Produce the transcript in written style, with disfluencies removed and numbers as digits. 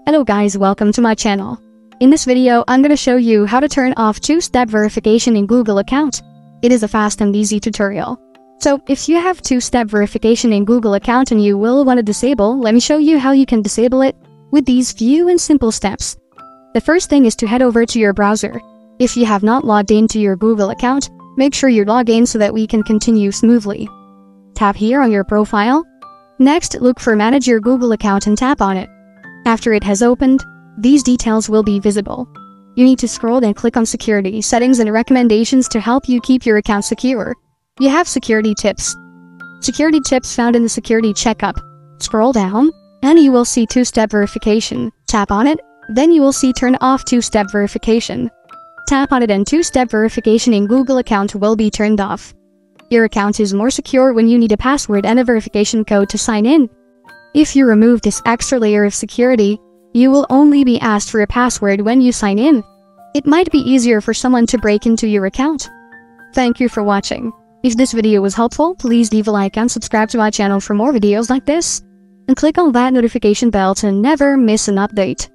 Hello guys, welcome to my channel. In this video, I'm gonna show you how to turn off two-step verification in Google account. It is a fast and easy tutorial. So, if you have two-step verification in Google account and you will want to disable, let me show you how you can disable it with these few and simple steps. The first thing is to head over to your browser. If you have not logged into your Google account, make sure you log in so that we can continue smoothly. Tap here on your profile. Next, look for Manage your Google account and tap on it. After it has opened, these details will be visible. You need to scroll and click on Security, Settings and Recommendations to help you keep your account secure. You have Security Tips. Security Tips found in the Security Checkup. Scroll down, and you will see two-step verification. Tap on it, then you will see Turn off two-step verification. Tap on it and two-step verification in Google account will be turned off. Your account is more secure when you need a password and a verification code to sign in. If you remove this extra layer of security, you will only be asked for a password when you sign in. It might be easier for someone to break into your account. Thank you for watching. If this video was helpful, please leave a like and subscribe to my channel for more videos like this. And click on that notification bell to never miss an update.